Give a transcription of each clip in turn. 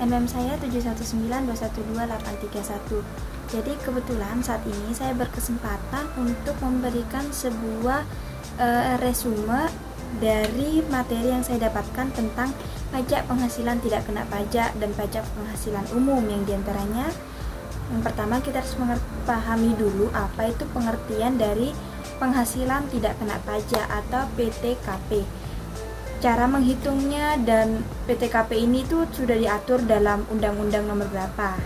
NPM saya 719212831. Jadi kebetulan saat ini saya berkesempatan untuk memberikan sebuah resume dari materi yang saya dapatkan tentang pajak penghasilan tidak kena pajak dan pajak penghasilan umum, yang diantaranya yang pertama kita harus memahami dulu apa itu pengertian dari penghasilan tidak kena pajak atau PTKP. Cara menghitungnya dan PTKP ini tuh sudah diatur dalam Undang-Undang Nomor berapa.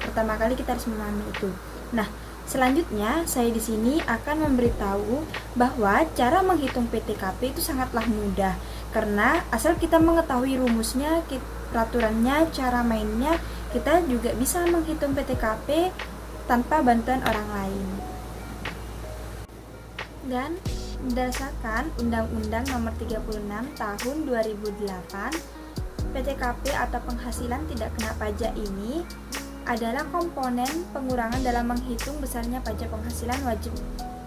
Pertama kali kita harus memahami itu. Nah, selanjutnya saya di sini akan memberitahu bahwa cara menghitung PTKP itu sangatlah mudah, karena asal kita mengetahui rumusnya, peraturannya, cara mainnya, kita juga bisa menghitung PTKP tanpa bantuan orang lain. Dan berdasarkan Undang-Undang Nomor 36 Tahun 2008, PTKP atau penghasilan tidak kena pajak ini adalah komponen pengurangan dalam menghitung besarnya pajak penghasilan wajib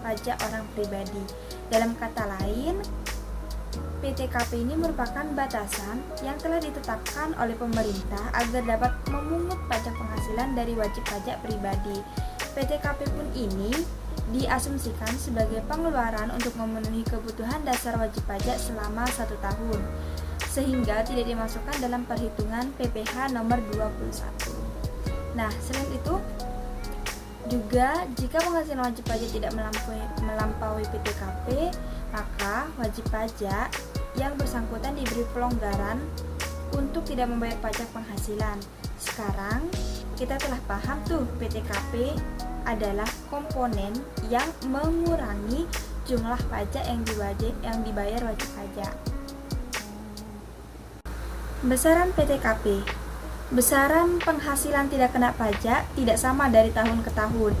pajak orang pribadi. Dalam kata lain, PTKP ini merupakan batasan yang telah ditetapkan oleh pemerintah agar dapat memungut pajak penghasilan dari wajib pajak pribadi. PTKP pun ini diasumsikan sebagai pengeluaran untuk memenuhi kebutuhan dasar wajib pajak selama 1 tahun, sehingga tidak dimasukkan dalam perhitungan PPh nomor 21. Nah, selain itu juga jika penghasilan wajib pajak tidak melampaui PTKP, maka wajib pajak yang bersangkutan diberi pelonggaran untuk tidak membayar pajak penghasilan. Sekarang kita telah paham tuh, PTKP adalah komponen yang mengurangi jumlah pajak yang dibayar wajib pajak. Besaran PTKP. Besaran penghasilan tidak kena pajak tidak sama dari tahun ke tahun.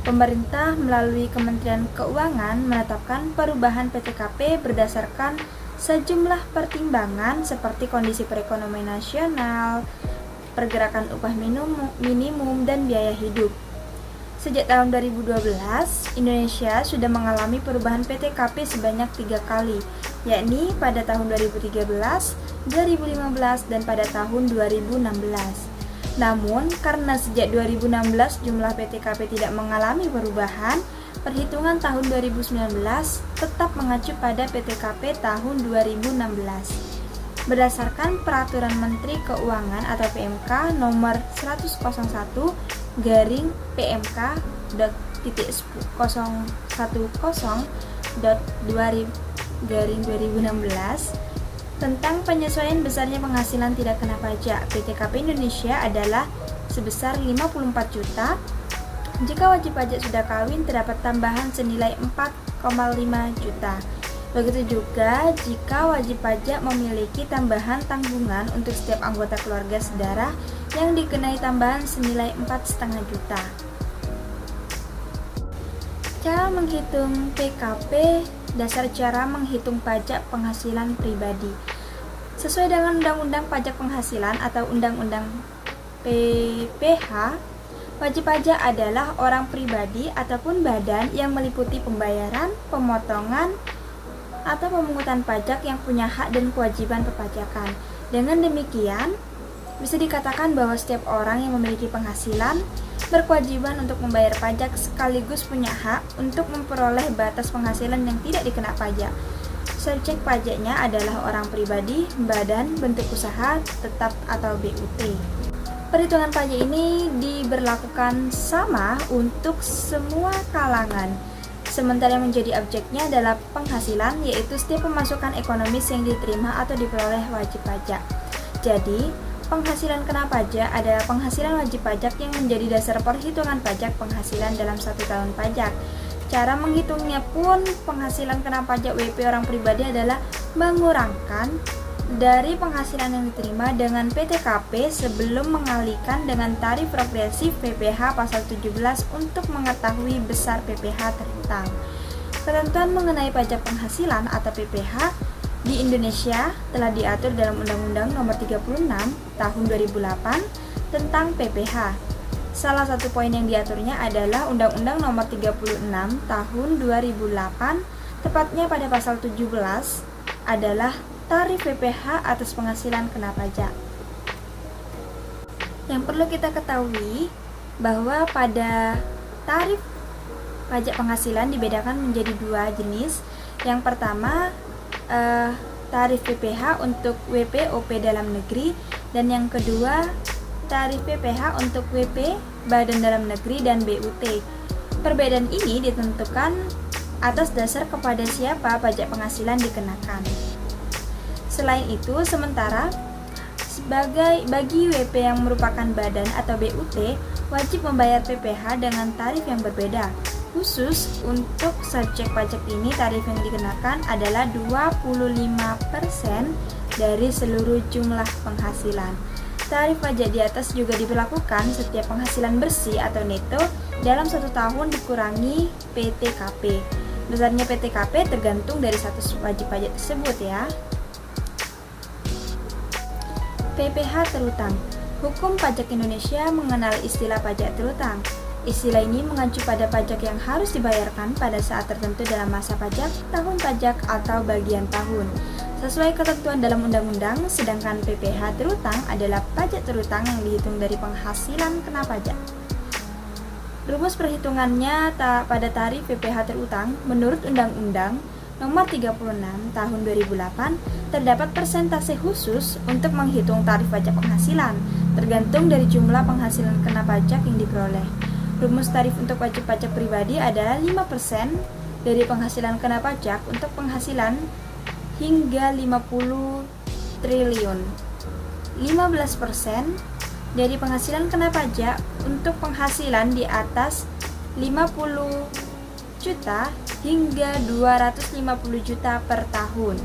Pemerintah melalui Kementerian Keuangan menetapkan perubahan PTKP berdasarkan sejumlah pertimbangan seperti kondisi perekonomian nasional, pergerakan upah minimum, dan biaya hidup. Sejak tahun 2012, Indonesia sudah mengalami perubahan PTKP sebanyak 3 kali, yakni pada tahun 2013, 2015, dan pada tahun 2016. Namun, karena sejak 2016 jumlah PTKP tidak mengalami perubahan, perhitungan tahun 2019 tetap mengacu pada PTKP tahun 2016. Berdasarkan Peraturan Menteri Keuangan atau PMK nomor 100.PMK.PMK.010.2016 tentang penyesuaian besarnya penghasilan tidak kena pajak, PTKP Indonesia adalah sebesar 54 juta. Jika wajib pajak sudah kawin, terdapat tambahan senilai 4,5 juta. Begitu juga jika wajib pajak memiliki tambahan tanggungan untuk setiap anggota keluarga saudara yang dikenai tambahan senilai 4,5 juta. Cara menghitung PKP, dasar cara menghitung pajak penghasilan pribadi. Sesuai dengan Undang-Undang Pajak Penghasilan atau Undang-Undang PPh, wajib pajak adalah orang pribadi ataupun badan yang meliputi pembayaran, pemotongan, atau pemungutan pajak yang punya hak dan kewajiban perpajakan. Dengan demikian, bisa dikatakan bahwa setiap orang yang memiliki penghasilan berkewajiban untuk membayar pajak sekaligus punya hak untuk memperoleh batas penghasilan yang tidak dikena pajak. Subjek pajaknya adalah orang pribadi, badan, bentuk usaha tetap atau BUT. Perhitungan pajak ini diberlakukan sama untuk semua kalangan. Sementara yang menjadi objeknya adalah penghasilan, yaitu setiap pemasukan ekonomis yang diterima atau diperoleh wajib pajak. Jadi, penghasilan kena pajak adalah penghasilan wajib pajak yang menjadi dasar perhitungan pajak penghasilan dalam 1 tahun pajak. Cara menghitungnya pun, penghasilan kena pajak WP orang pribadi adalah mengurangkan dari penghasilan yang diterima dengan PTKP sebelum mengalihkan dengan tarif progresif PPh pasal 17 untuk mengetahui besar PPh terhutang. Ketentuan mengenai pajak penghasilan atau PPh di Indonesia telah diatur dalam Undang-Undang Nomor 36 Tahun 2008 tentang PPh. Salah satu poin yang diaturnya adalah Undang-Undang Nomor 36 Tahun 2008, tepatnya pada pasal 17 adalah tarif PPh atas penghasilan kena pajak. Yang perlu kita ketahui bahwa pada tarif pajak penghasilan dibedakan menjadi dua jenis. Yang pertama tarif PPh untuk WP/OP dalam negeri, dan yang kedua tarif PPh untuk WP Badan Dalam Negeri dan BUT. Perbedaan ini ditentukan atas dasar kepada siapa pajak penghasilan dikenakan. Selain itu, sementara bagi WP yang merupakan badan atau BUT wajib membayar PPh dengan tarif yang berbeda. Khusus untuk subjek pajak ini, tarif yang dikenakan adalah 25% dari seluruh jumlah penghasilan. Tarif pajak di atas juga diberlakukan setiap penghasilan bersih atau neto dalam 1 tahun dikurangi PTKP. Besarnya PTKP tergantung dari status wajib pajak tersebut ya. PPh terutang. Hukum pajak Indonesia mengenal istilah pajak terutang. Istilah ini mengacu pada pajak yang harus dibayarkan pada saat tertentu dalam masa pajak, tahun pajak, atau bagian tahun sesuai ketentuan dalam undang-undang, sedangkan PPh terutang adalah pajak terutang yang dihitung dari penghasilan kena pajak. Rumus perhitungannya pada tarif PPh terutang menurut Undang-Undang Nomor 36 Tahun 2008 terdapat persentase khusus untuk menghitung tarif pajak penghasilan, tergantung dari jumlah penghasilan kena pajak yang diperoleh. Rumus tarif untuk wajib pajak pribadi adalah 5% dari penghasilan kena pajak untuk penghasilan hingga 50 triliun, 15% dari penghasilan kena pajak untuk penghasilan di atas 50 juta hingga 250 juta per tahun,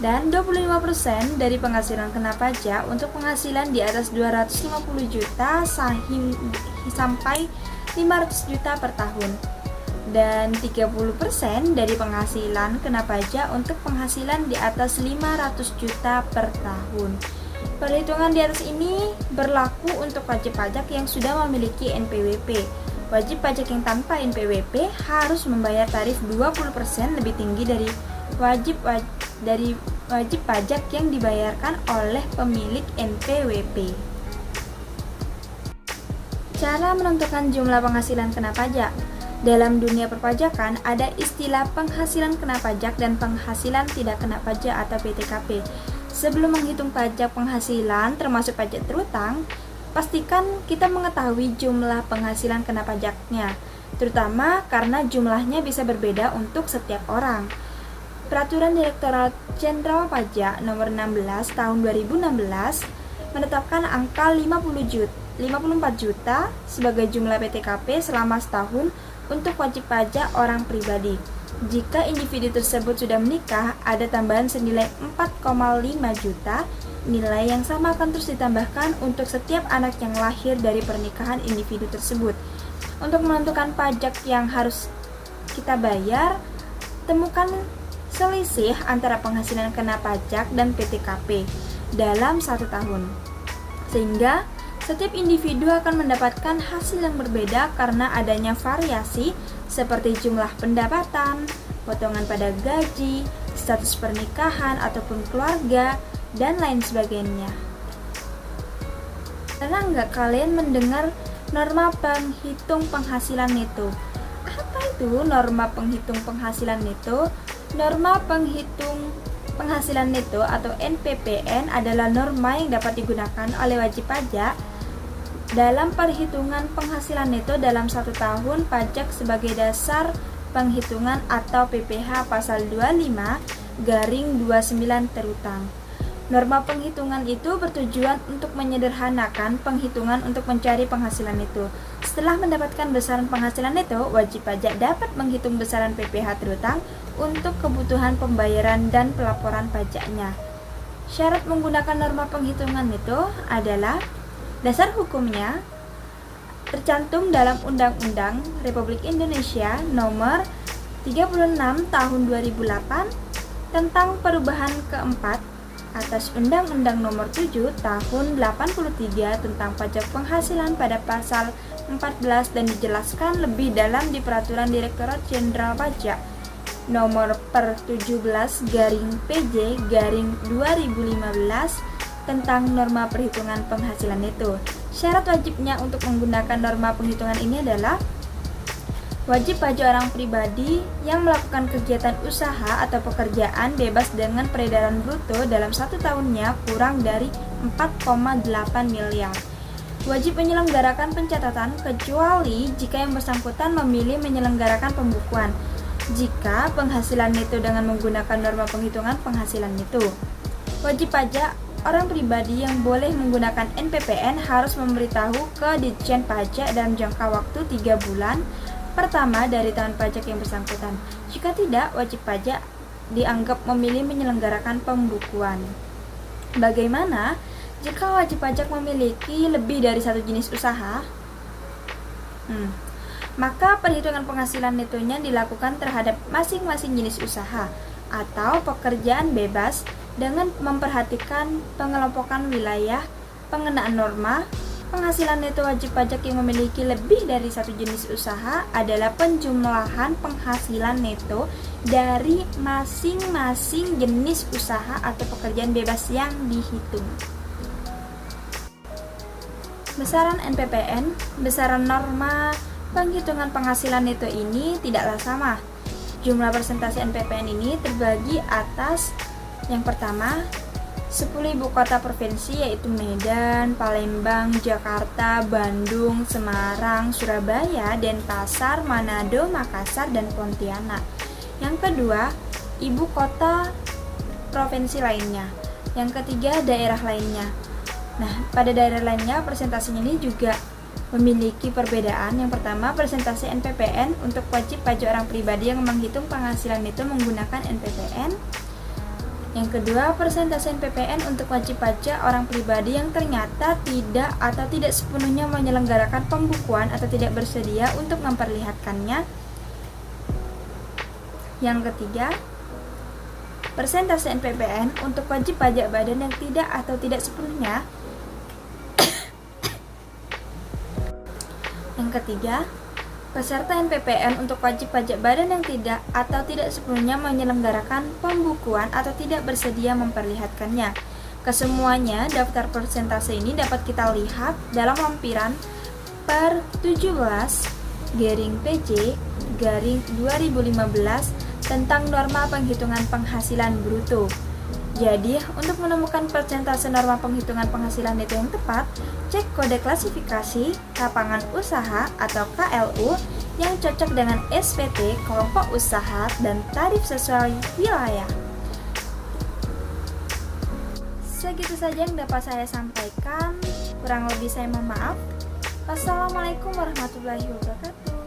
dan 25% dari penghasilan kena pajak untuk penghasilan di atas 250 juta sampai 500 juta per tahun, dan 30% dari penghasilan kena pajak untuk penghasilan di atas 500 juta per tahun. Perhitungan di atas ini berlaku untuk wajib pajak yang sudah memiliki NPWP. Wajib pajak yang tanpa NPWP harus membayar tarif 20% lebih tinggi dari wajib pajak yang dibayarkan oleh pemilik NPWP. Cara menentukan jumlah penghasilan kena pajak. Dalam dunia perpajakan ada istilah penghasilan kena pajak dan penghasilan tidak kena pajak atau PTKP. Sebelum menghitung pajak penghasilan termasuk pajak terutang, pastikan kita mengetahui jumlah penghasilan kena pajaknya, terutama karena jumlahnya bisa berbeda untuk setiap orang. Peraturan Direktorat Jenderal Pajak Nomor 16 Tahun 2016 menetapkan angka 54 juta sebagai jumlah PTKP selama setahun untuk wajib pajak orang pribadi. Jika individu tersebut sudah menikah, ada tambahan senilai 4,5 juta. Nilai yang sama akan terus ditambahkan untuk setiap anak yang lahir dari pernikahan individu tersebut. Untuk menentukan pajak yang harus kita bayar, temukan selisih antara penghasilan kena pajak dan PTKP dalam 1 tahun, sehingga setiap individu akan mendapatkan hasil yang berbeda karena adanya variasi seperti jumlah pendapatan, potongan pada gaji, status pernikahan ataupun keluarga, dan lain sebagainya. Pernah nggak kalian mendengar norma penghitung penghasilan neto? Apa itu norma penghitung penghasilan neto? Norma penghitung penghasilan neto atau NPPN adalah norma yang dapat digunakan oleh wajib pajak dalam perhitungan penghasilan neto dalam 1 tahun pajak sebagai dasar penghitungan atau PPh pasal 25/29 terutang. Norma penghitungan itu bertujuan untuk menyederhanakan penghitungan untuk mencari penghasilan neto. Setelah mendapatkan besaran penghasilan neto, wajib pajak dapat menghitung besaran PPh terutang untuk kebutuhan pembayaran dan pelaporan pajaknya. Syarat menggunakan norma penghitungan neto adalah dasar hukumnya tercantum dalam Undang-Undang Republik Indonesia Nomor 36 Tahun 2008 tentang perubahan keempat atas Undang-Undang Nomor 7 Tahun 83 tentang pajak penghasilan pada pasal 14 dan dijelaskan lebih dalam di Peraturan Direktorat Jenderal Pajak Nomor per 17/PJ/2015 tentang norma perhitungan penghasilan neto. Syarat wajibnya untuk menggunakan norma penghitungan ini adalah wajib pajak orang pribadi yang melakukan kegiatan usaha atau pekerjaan bebas dengan peredaran bruto dalam 1 tahunnya kurang dari 4,8 miliar. Wajib menyelenggarakan pencatatan kecuali jika yang bersangkutan memilih menyelenggarakan pembukuan jika penghasilan neto dengan menggunakan norma penghitungan penghasilan neto. Wajib pajak orang pribadi yang boleh menggunakan NPPN harus memberitahu ke Ditjen Pajak dalam jangka waktu 3 bulan pertama dari tahun pajak yang bersangkutan. Jika tidak, wajib pajak dianggap memilih menyelenggarakan pembukuan. Bagaimana jika wajib pajak memiliki lebih dari satu jenis usaha? Maka perhitungan penghasilan netonya dilakukan terhadap masing-masing jenis usaha atau pekerjaan bebas dengan memperhatikan pengelompokan wilayah pengenaan norma. Penghasilan neto wajib pajak yang memiliki lebih dari satu jenis usaha adalah penjumlahan penghasilan neto dari masing-masing jenis usaha atau pekerjaan bebas yang dihitung. Besaran NPPN, besaran norma penghitungan penghasilan neto ini tidaklah sama. Jumlah persentase NPPN ini terbagi atas yang pertama 10 ibu kota provinsi yaitu Medan, Palembang, Jakarta, Bandung, Semarang, Surabaya, Denpasar, Manado, Makassar, dan Pontianak. Yang kedua, ibu kota provinsi lainnya. Yang ketiga, daerah lainnya. Nah, pada daerah lainnya persentasenya ini juga memiliki perbedaan. Yang pertama, persentase NPPN untuk wajib pajak orang pribadi yang menghitung penghasilan itu menggunakan NPPN. Yang kedua, persentase NPPN untuk wajib pajak orang pribadi yang ternyata tidak sepenuhnya menyelenggarakan pembukuan atau tidak bersedia untuk memperlihatkannya. Yang ketiga, persentase NPPN untuk wajib pajak badan yang tidak sepenuhnya. Yang ketiga, peserta NPPN untuk wajib pajak badan yang tidak sepenuhnya menyelenggarakan pembukuan atau tidak bersedia memperlihatkannya. Kesemuanya, daftar persentase ini dapat kita lihat dalam lampiran per 17/PJ/2015 tentang norma penghitungan penghasilan bruto. Jadi, untuk menemukan persentase norma penghitungan penghasilan neto yang tepat, cek kode klasifikasi lapangan usaha atau KLU yang cocok dengan SPT kelompok usaha dan tarif sesuai wilayah. Segitu saja yang dapat saya sampaikan, kurang lebih saya mohon maaf. Wassalamualaikum warahmatullahi wabarakatuh.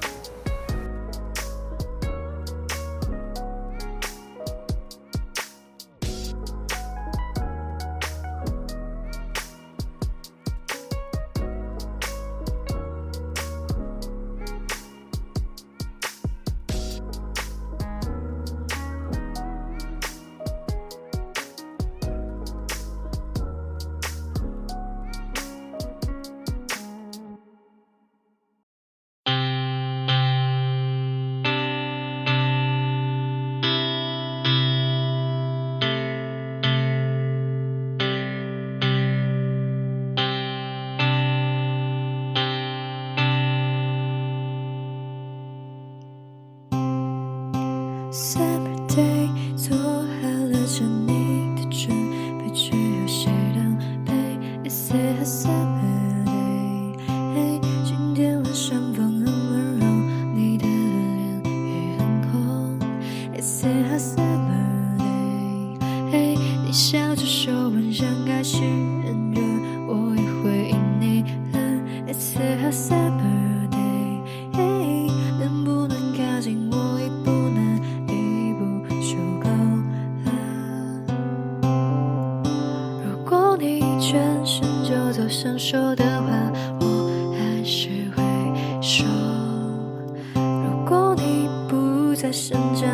Saturday， 做好了着你的准备，却有些狼狈。It's a Saturday， 今天晚上风很温柔，你的脸也很红。It's a Saturday， 你笑着说晚上开始很热，我也会因你冷。It's a Saturday， 能不能靠近我一步呢？就够了。如果你转身就走想说的话，我还是会说。如果你不再生长